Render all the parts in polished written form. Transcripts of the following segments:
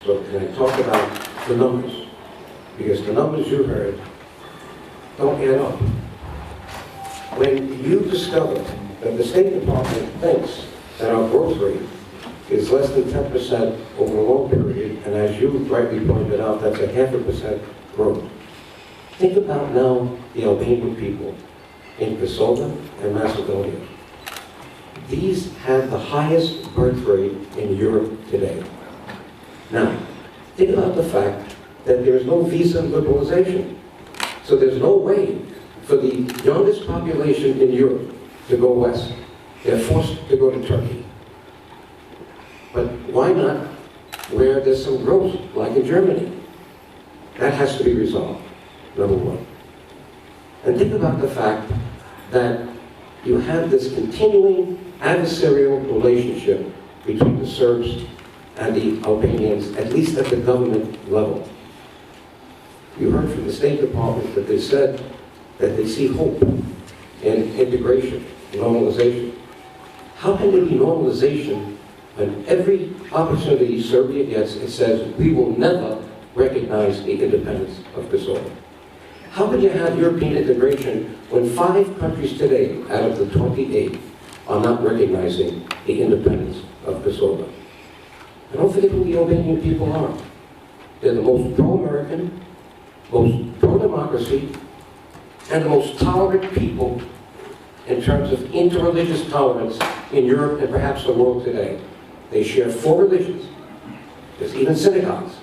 So can I talk about the numbers? Because the numbers you heard don't add up. When you discover that the State Department thinks that our growth rate is less than 10% over a long period, and as you rightly pointed out, that's a 0.5% growth. Think about now the Albanian people in Kosovo and Macedonia. These have the highest birth rate in Europe today. Now, think about the fact that there's no visa liberalization. So there's no way for the youngest population in Europe to go west. They're forced to go to Turkey. But why not where there's some growth, like in Germany? That has to be resolved, number one. And think about the fact that you have this continuing adversarial relationship between the Serbs and the Albanians, at least at the government level. You heard from the State Department that they said that they see hope in integration, normalization. How can there be normalization when every opportunity Serbia gets, it says, we will never recognize the independence of Kosovo? How can you have European integration when 5 countries today out of the 28 are not recognizing the independence of Kosovo? And don't forget who the Albanian people are. They're the most pro-American, most pro-democracy, and the most tolerant people in terms of interreligious tolerance in Europe and perhaps the world today. They share 4 religions. There's even synagogues.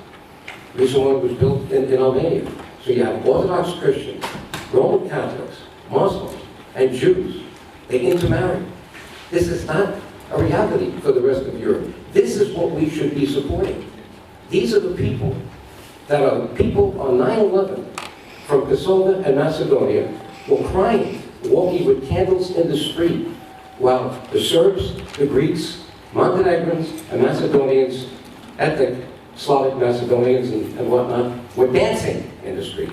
This one was built in Albania. So you have Orthodox Christians, Roman Catholics, Muslims, and Jews. They intermarry. This is not a reality for the rest of Europe. This is what we should be supporting. These are the people that are people on 9/11 from Kosovo and Macedonia were crying, walking with candles in the street, while the Serbs, the Greeks, Montenegrins, and Macedonians, ethnic Slavic Macedonians and whatnot, were dancing in the street.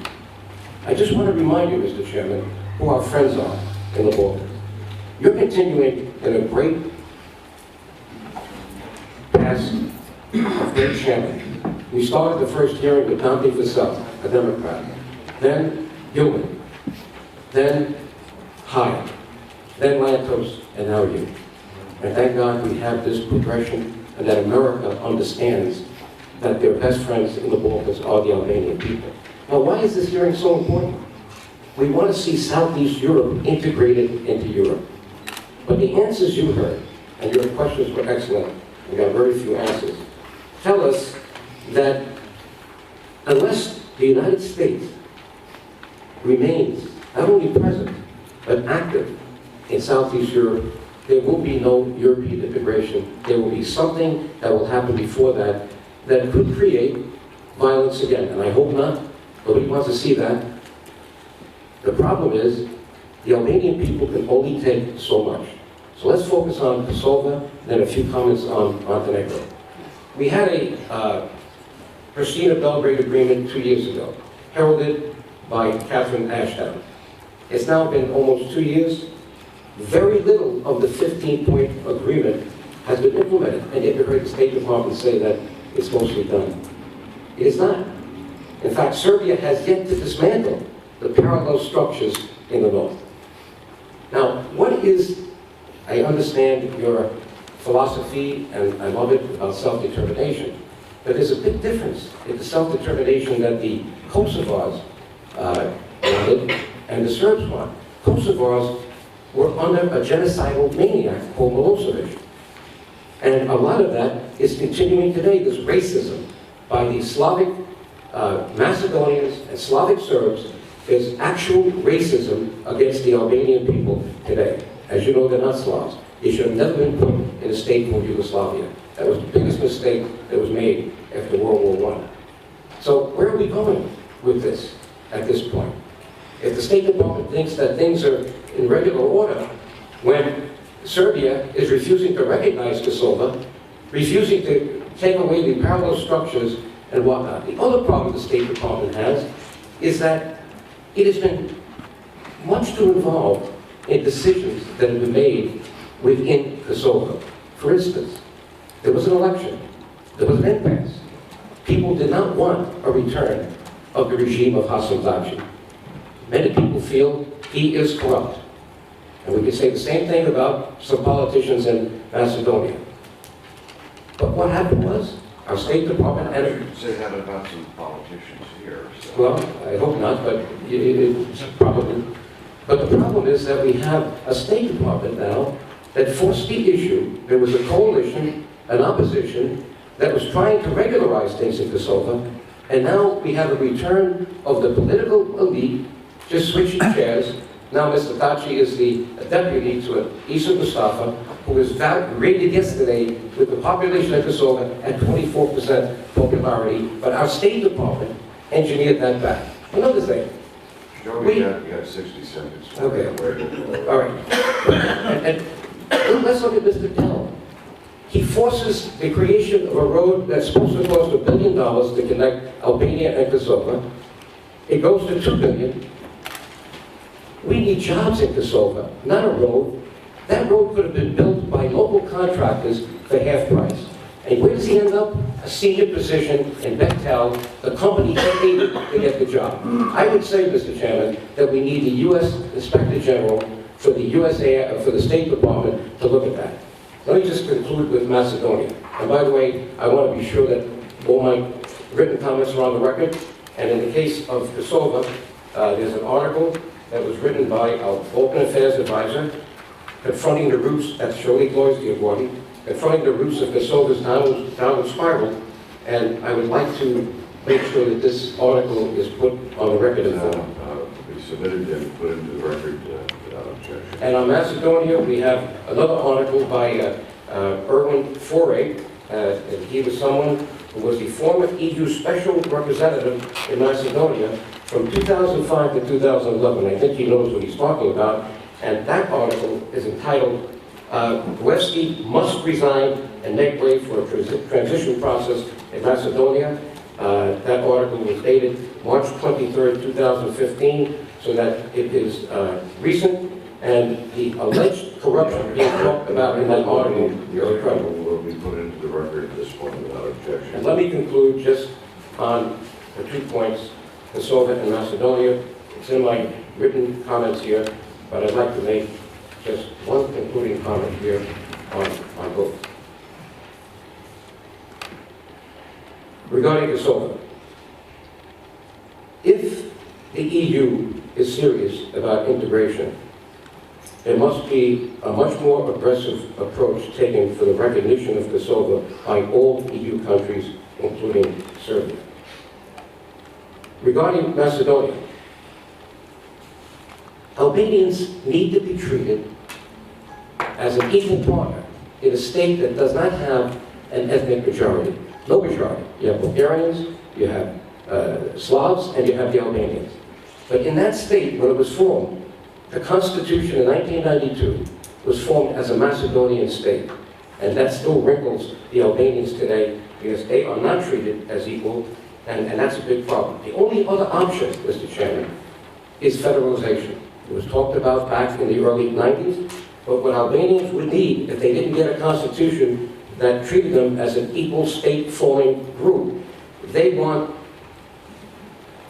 I just want to remind you, Mr. Chairman, who our friends are in the Balkans. You're continuing in a great past of great chairman. We started the first hearing with Dante Fasel, a Democrat, then Gilman, then Hayek, then Lantos, and now you. And thank God we have this progression and that America understands that their best friends in the Balkans are the Albanian people. Now, why is this hearing so important? We want to see Southeast Europe integrated into Europe. But the answers you heard, and your questions were excellent, we got very few answers, tell us that unless the United States remains not only present, but active in Southeast Europe, there will be no European integration. There will be something that will happen before that that could create violence again, and I hope not. Nobody wants to see that. The problem is, the Albanian people can only take so much. So let's focus on Kosovo, then a few comments on Montenegro. We had a Pristina Belgrade agreement 2 years ago, heralded by Catherine Ashton. It's now been almost 2 years. Very little of the 15-point agreement has been implemented, and yet you heard the State Department say that it's mostly done. It is not. In fact, Serbia has yet to dismantle the parallel structures in the north. Now, what is, I understand your philosophy, and I love it, about self-determination, but there's a big difference in the self-determination that the Kosovars wanted and the Serbs want. Kosovars were under a genocidal maniac called Milosevic. And a lot of that is continuing today, this racism by the Slavic Macedonians and Slavic Serbs. There's actual racism against the Albanian people today. As you know, they're not Slavs. They should have never been put in a state called Yugoslavia. That was the biggest mistake that was made after World War I. So where are we going with this at this point? If the State Department thinks that things are in regular order, when Serbia is refusing to recognize Kosovo, refusing to take away the parallel structures and whatnot. The other problem the State Department has is that it has been much too involved in decisions that have been made within Kosovo. For instance, there was an election, there was an impasse. people did not want a return of the regime of Hassan Tachi. Many people feel he is corrupt. And we can say the same thing about some politicians in Macedonia. But what happened was, our State Department You could say that about some politicians here. So. well, I hope not, but it's probably. But the problem is that we have a State Department now that forced the issue. There was a coalition, an opposition, that was trying to regularize things in Kosovo, and now we have a return of the political elite just switching chairs. Now Mr. Tachi is the deputy to Isa Mustafa, who was rated yesterday with the population of Kosovo at 24% popularity, but our State Department engineered that back. Another thing. Joe, you got 60 seconds. Okay. All right. And let's look at Mr. Dell. He forces the creation of a road that's supposed to cost $1 billion to connect Albania and Kosovo. It goes to $2 billion. We need jobs in Kosovo, not a road. That road could have been built by local contractors for half price. And where does he end up? A senior position in Bechtel, the company he needed to get the job. I would say, Mr. Chairman, that we need the U.S. Inspector General for the for the State Department to look at that. Let me just conclude with Macedonia. And by the way, I want to be sure that all my written comments are on the record. And in the case of Kosovo, there's an article that was written by our Open Affairs advisor, confronting the roots, that's Shirley Gloy's DioGuardi, confronting the roots of Kosovo's downward spiral. And I would like to make sure that this article is put on the record in form. Be submitted and put into the record without objection. And on Macedonia, we have another article by Erwin Foray. He was someone who was the former EU Special Representative in Macedonia from 2005 to 2011. I think he knows what he's talking about. And that article is entitled, Gruevski must resign and make way for a transition process in Macedonia. That article was dated March 23rd, 2015, so that it is recent. And the alleged corruption being talked about in that article is incredible. Will be put into the record at this point without objection. And let me conclude just on the 2 points, Kosovo and Macedonia. It's in my written comments here, but I'd like to make just one concluding comment here on both. Regarding Kosovo, if the EU is serious about integration, there must be a much more aggressive approach taken for the recognition of Kosovo by all EU countries, including Serbia. Regarding Macedonia, Albanians need to be treated as an equal partner in a state that does not have an ethnic majority. No majority. You have Bulgarians, you have Slavs, and you have the Albanians. But in that state, when it was formed, the Constitution in 1992 was formed as a Macedonian state. And that still wrinkles the Albanians today because they are not treated as equal, and that's a big problem. The only other option, Mr. Chairman, is federalization. It was talked about back in the early 90s, but what Albanians would need if they didn't get a constitution that treated them as an equal state-forming group, they want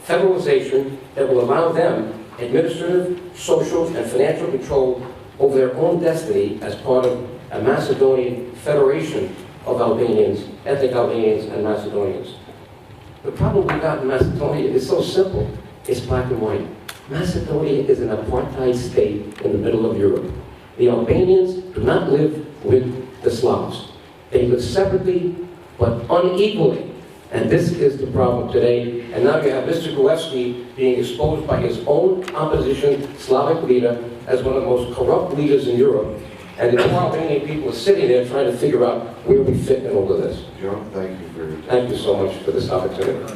federalization that will allow them administrative, social, and financial control over their own destiny as part of a Macedonian federation of Albanians, ethnic Albanians and Macedonians. The problem we got in Macedonia is so simple, it's black and white. Macedonia is an apartheid state in the middle of Europe. The Albanians do not live with the Slavs. They live separately, but unequally. And this is the problem today. And now you have Mr. Gruevski being exposed by his own opposition Slavic leader as one of the most corrupt leaders in Europe. And the Albanian people are sitting there trying to figure out where we fit in all of this. Joe, thank you for your time. Thank you so much for this opportunity.